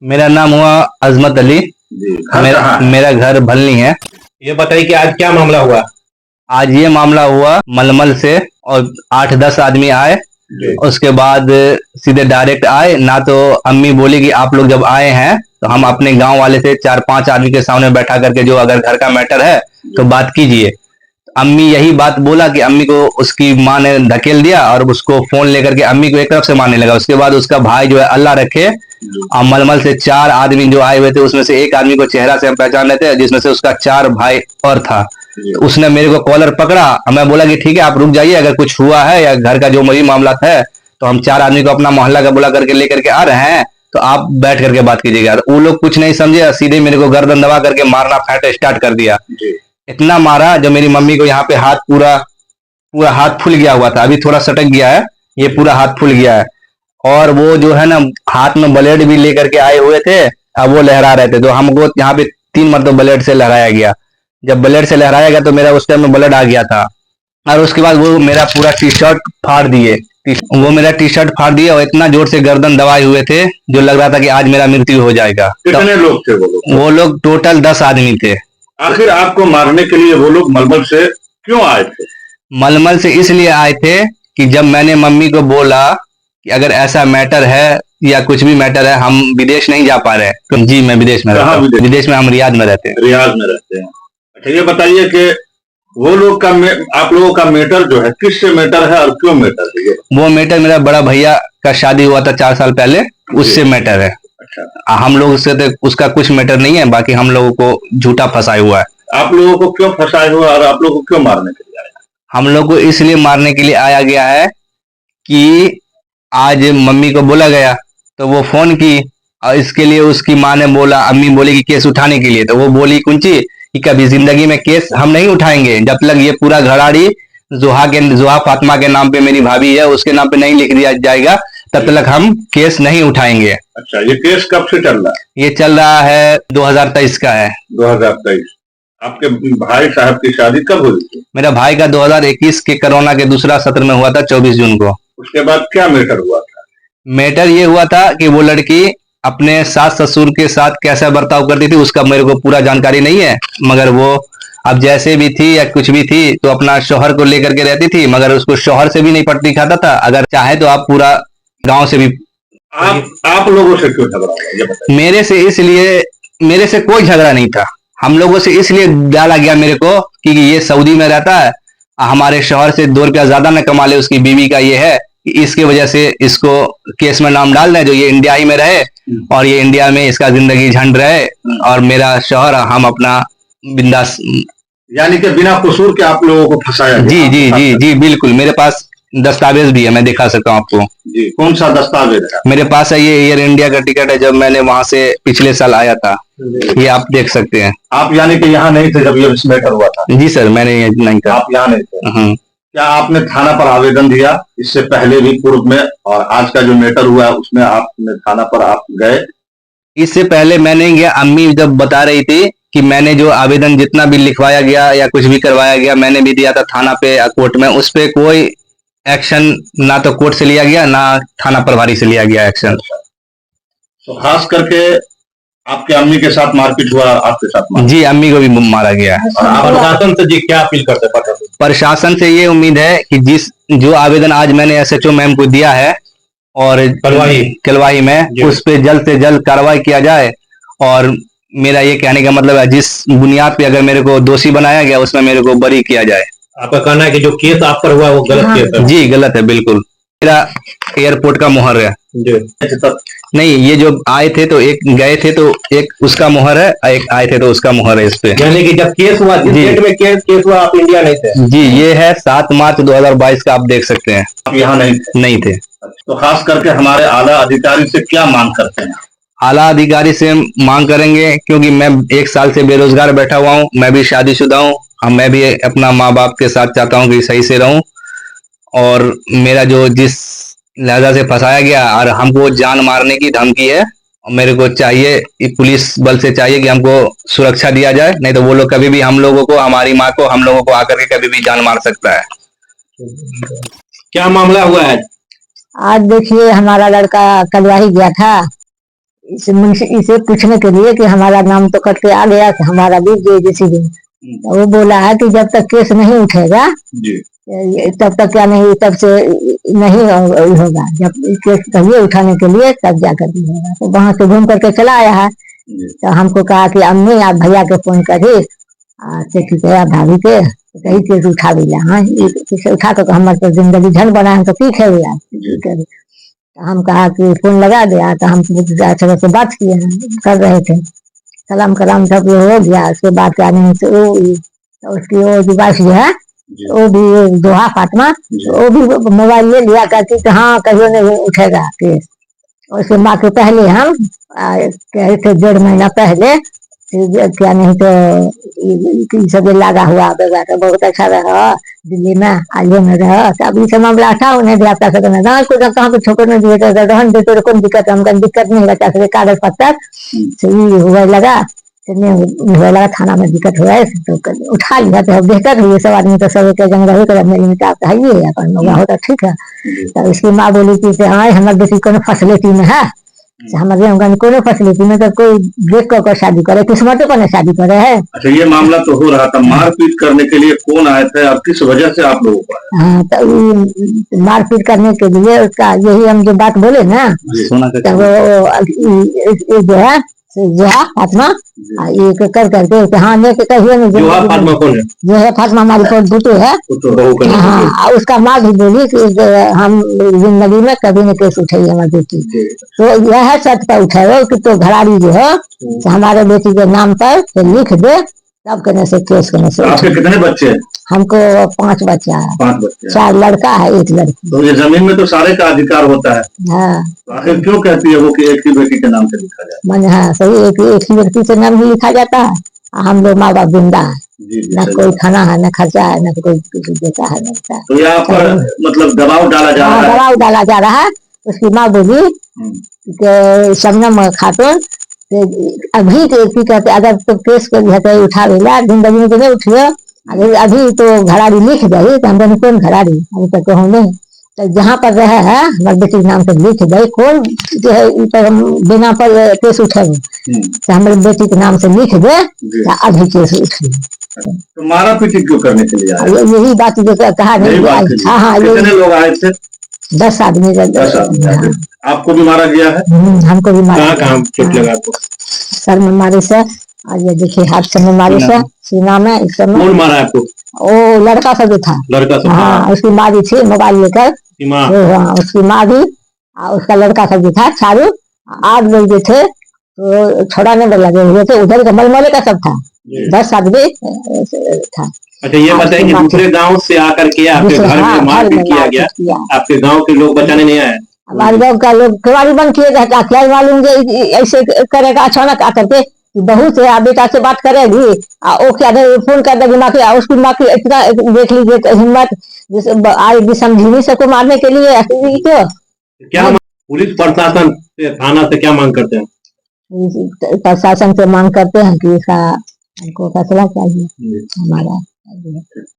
मेरा नाम हुआ अजमत अली। जी, घर कहाँ है? मेरा घर भलनी है। ये बताइए कि आज क्या मामला हुआ? आज ये मामला हुआ मलमल से, और 8-10 आदमी आए। जी, उसके बाद सीधे डायरेक्ट आए ना, तो अम्मी बोली कि आप लोग जब आए हैं तो हम अपने गांव वाले से 4-5 आदमी के सामने बैठा करके जो अगर घर का मैटर है तो बात कीजिए। अम्मी यही बात बोला कि अम्मी को उसकी माँ ने धकेल दिया और उसको फोन लेकर के अम्मी को एक तरफ से मारने लगा। उसके बाद उसका भाई जो है, अल्लाह रखे, और मलमल से 4 आदमी जो आए हुए थे उसमें से एक आदमी को चेहरा से हम पहचान लेते हैं, जिसमें से उसका 4 भाई और था। तो उसने मेरे को कॉलर पकड़ा, मैं बोला कि ठीक है आप रुक जाइए, अगर कुछ हुआ है या घर का जो मरी मामला है तो हम 4 आदमी को अपना मोहल्ला का बुला करके लेकर के आ रहे हैं, तो आप बैठ करके बात कीजिएगा। वो लोग कुछ नहीं समझे, सीधे मेरे को गर्दन दबा करके मारना फैट स्टार्ट कर दिया। इतना मारा जो मेरी मम्मी को यहाँ पे हाथ पूरा पूरा हाथ फूल गया हुआ था, अभी थोड़ा सटक गया है, ये पूरा हाथ फूल गया है। और वो जो है ना, हाथ में ब्लेड भी लेकर के आए हुए थे, अब वो लहरा रहे थे, तो हमको यहाँ पे 3 मरतबा ब्लेड से लहराया गया। जब ब्लेड से लहराया गया तो मेरा उस टाइम में ब्लड आ गया था, और उसके बाद वो मेरा पूरा टी शर्ट फाड़ दिए। वो मेरा टी शर्ट फाड़ दिया और इतना जोर से गर्दन दबाए हुए थे जो लग रहा था कि आज मेरा मृत्यु हो जाएगा। कितने लोग थे वो लोग टोटल 10 आदमी थे। आखिर आपको मारने के लिए वो लोग मलमल से क्यों आए थे? मलमल से इसलिए आए थे कि जब मैंने मम्मी को बोला कि अगर ऐसा मैटर है या कुछ भी मैटर है, हम विदेश नहीं जा पा रहे तो जी मैं विदेश में रहता हूँ। विदेश में हम रियाद में रहते हैं। रियाद में रहते हैं। अच्छा, ये बताइए कि वो लोग का आप लोगों का मैटर जो है किससे मैटर है और क्यों मैटर है? वो मैटर मेरा बड़ा भैया का शादी हुआ था 4 साल पहले, उससे मैटर है। अच्छा, हम लोग से तो उसका कुछ मैटर नहीं है, बाकी हम लोगों को झूठा फंसाया हुआ है। आप लोगों को क्यों फंसाया हुआ और आप लोगों को क्यों मारने के लिए आया? हम लोग को इसलिए मारने के लिए आया गया है कि आज मम्मी को बोला गया तो वो फोन की, और इसके लिए उसकी माँ ने बोला, अम्मी बोली कि केस उठाने के लिए, तो वो बोली कुंची कि कभी जिंदगी में केस हम नहीं उठाएंगे जब तक ये पूरा घराड़ी जोहा फातिमा के नाम पे, मेरी भाभी है उसके नाम पे नहीं लिख दिया जाएगा, तब तक हम केस नहीं उठाएंगे। अच्छा, ये केस कब से चल रहा है? ये चल रहा है 2023 का है। 2023। आपके भाई साहब की शादी कब हुई थी? मेरा भाई का 2021 के कोरोना के दूसरा सत्र में हुआ था, 24 जून को। उसके बाद क्या मैटर हुआ था? मैटर ये हुआ था कि वो लड़की अपने सास ससुर के साथ कैसा बर्ताव करती थी उसका मेरे को पूरा जानकारी नहीं है, मगर वो अब जैसे भी थी या कुछ भी थी तो अपना शौहर को लेकर के रहती थी, मगर उसको शौहर से भी नहीं पटती खाता था। अगर चाहे तो आप पूरा गांव से भी। आप लोगों से क्यों झगड़ा हुआ? मेरे से इसलिए, मेरे से कोई झगड़ा नहीं था, हम लोगों से इसलिए डाला गया मेरे को कि ये सऊदी में रहता है, हमारे शौहर से 2 रुपया ज्यादा न कमा ले, उसकी बीवी का ये है, इसके वजह से इसको केस में नाम डाल दें जो ये इंडिया ही में रहे और ये इंडिया में इसका जिंदगी झंड रहे, और मेरा शौहर हम अपना बिंदास। यानी कि बिना कसूर के आप लोगों को फंसाया? जी जी जी जी बिल्कुल, मेरे पास दस्तावेज भी है, मैं दिखा सकता हूँ आपको। जी, कौन सा दस्तावेज है? मेरे पास है, ये एयर इंडिया का टिकट है, जब मैंने वहां से पिछले साल आया था, ये आप देख सकते हैं। आप यानी कि यहाँ नहीं थे जब ये मैटर हुआ था? जी सर, मैंने नहीं था। आप यहाँ नहीं थे? क्या आपने थाना पर आवेदन दिया इससे पहले भी, पूर्व में, और आज का जो मैटर हुआ है उसमें आपने थाना पर आप गए? इससे पहले मैं नहीं गया, अम्मी जब बता रही थी कि मैंने जो आवेदन जितना भी लिखवाया गया या कुछ भी करवाया गया मैंने भी दिया था थाना पे या कोर्ट में, उस पे कोई एक्शन ना तो कोर्ट से लिया गया ना थाना प्रभारी से लिया गया एक्शन। तो खास करके आपके अम्मी के साथ मारपीट हुआ, आपके साथ मारपीट? जी, अम्मी को भी मारा गया है। प्रशासन से जी क्या अपील करते हैं? प्रशासन से ये उम्मीद है कि जो आवेदन आज मैंने एसएचओ मैम को दिया है और कलवाही में, उस पे जल्द से जल्द कार्रवाई किया जाए, और मेरा ये कहने का मतलब है जिस बुनियाद पे अगर मेरे को दोषी बनाया गया उसमें मेरे को बरी किया जाए। आपका कहना है कि जो केस आप पर हुआ वो गलत केस है? जी गलत है, बिल्कुल। मेरा एयरपोर्ट का मुहर है। नहीं, ये जो आए थे तो एक गए थे तो एक उसका मुहर है, एक आए थे तो उसका मुहर है इस पे। यानी कि जब केस हुआ, जिस डेट में केस हुआ आप इंडिया नहीं थे? जी, ये है 7 मार्च 2022 का, आप देख सकते हैं। आप यहाँ नहीं थे? तो खास करके हमारे आला अधिकारी से क्या मांग करते हैं? आला अधिकारी से मांग करेंगे, क्योंकि मैं 1 साल से बेरोजगार बैठा हुआ हूँ, मैं भी शादीशुदा हूँ, मैं भी अपना माँ बाप के साथ चाहता हूँ कि सही से रहूं, और मेरा जो जिस लहजा से फंसाया गया और हमको जान मारने की धमकी है, मेरे को चाहिए पुलिस बल से चाहिए कि हमको सुरक्षा दिया जाए, नहीं तो वो लोग कभी भी हम लोगों को, हमारी माँ को, हम लोगों को आकर के कभी भी जान मार सकता है। क्या मामला हुआ है? आज देखिए हमारा लड़का कलवाही गया था, इसे पूछने के लिए कि हमारा नाम तो कट के आ गया कि हमारा भी दे किसी दिन। तो वो बोला है कि जब तक केस नहीं उठेगा तब तक क्या नहीं, तब से नहीं होगा, जब केस कहिए उठाने के लिए तब जाकर भी होगा। तो वहां से घूम करके चला आया है। तो हमको कहा कि अम्मी आप भैया के फोन करिए भाभी के कहीं केस उठा दिया। हाँ केस उठा तो हमारे तो जिंदगी झंड बना है तो ठीक है भैया। तो हम कहा कि फोन लगा दिया। तो हम अच्छा से बात किए कर रहे थे, सलाम कलाम सब हो गया। उसके बाद क्या नहीं तो उसकी वो डिवाइस जो है वो भी दोहा फातिमा वो भी मोबाइल ले लिया करती कि हाँ कहियो नहीं उठेगा केस। उसके माँ के पहले हम कहे थे 1.5 महीना पहले क्या नहीं तो सब लगा हुआ तो बहुत अच्छा रहा दिल्ली में आलिया में रहा। अब ये मामला था उन्हें व्याप्ता को कहाँ पे छोटे में दिए रहन देते तो कौन दिक्कत, हमको दिक्कत नहीं बचा सके कागज पत्तर से हुआ लगा हुआ लगा थाना में दिक्कत हुआ है तो उठा लिया। तो बेहतर हुई सब आदमी तो सब जंग रहे कर मेरी है होता ठीक है। तो इसकी माँ बोली कि हाँ हमारे बेटी को फैसिलिटी में है हमारे कोनो फैसिलिटी में तो कोई देख कर शादी करे किस्मत पर शादी करे है। अच्छा ये मामला तो हो रहा था, मारपीट करने के लिए कौन आए थे और किस वजह से आप लोगों को? हाँ तो मारपीट करने के लिए उसका यही हम जो बात बोले ना तो वो जो है फातिमा ये कर करके हाँ लेके कहिए जो है फातिमा हमारी बुटू है। हाँ उसका माँ भी बोली कि हम जिंदगी में कभी न केस उठाइए हमारी बेटी। तो यह शर्त पर उठाए कि तो घराड़ी जो है तो हमारे बेटी के नाम पर लिख दे तब करने से केस करने से। आपके कितने बच्चे हैं? हमको 5 बच्चा है, 5 बच्चे, 4 लड़का है 1 लड़की। तो ये जमीन में तो सारे का अधिकार होता है। हाँ तो आखिर क्यों कहती है वो कि एक ही बेटी के नाम से लिखा जाए? मन हाँ सही एक ही व्यक्ति से नाम ही लिखा जाता है। हम लोग माँ बाप जिंदा है न कोई खाना है न खर्चा है न कोई कुछ देता है। तो यहाँ पर मतलब दबाव डाला जा रहा है? दबाव डाला जा रहा है। उसकी माँ बोली कि शबनम खातून अभी तो एक ही कहते अगर तो केस को उठा लेला जिंदगी में तो नहीं उठियो अभी तो घराड़ी लिख गई तो हम कौन घराड़ी अभी तक तो हम नहीं तो जहाँ पर रहे है हमारे बेटी के नाम से लिख गई कौन जो है हम बिना पर केस उठेंगे तो हमारे बेटी के नाम से लिख दे तो अभी केस उठे। तो मारा पीटी क्यों करने के लिए आए? यही बात जो कहा नहीं। हाँ हाँ कितने लोग आए थे? 10 आदमी। 10 आदमी। आपको भी मारा गया है? हमको भी मारा। कहाँ चोट लगा आपको? सर में मारे से और ये देखिए हाथ से में मारे से सीना में इस समय। कौन मारा आपको? वो लड़का सब जो था। लड़का सब? हाँ उसकी माँ भी थी मोबाइल लेकर। हाँ उसकी माँ भी उसका लड़का सब जो था चारू 8 लोग जो थे तो छोड़ाने में लगे हुए थे उधर का मलमले का सब था 10 आदमी था। अच्छा ये बताइए कि दूसरे गांव से आकर के आपके घर में मारपीट किया गया, आपके गांव के लोग बचाने नहीं आए? हमारे गाँव का लोग केवाड़ी बंद किए रहता क्या मालूम ऐसे करेगा अचानक आकर के बहू से बेटा से बात करेगी वो क्या फोन कर देगी माँ की उसकी माँ की इतना देख लीजिए हिम्मत आएगी समझी नहीं सको मारने के लिए क्यों? क्या पुलिस प्रशासन से थाना से क्या मांग करते हैं? प्रशासन से मांग करते हैं कि इसका हमको फैसला चाहिए हमारा।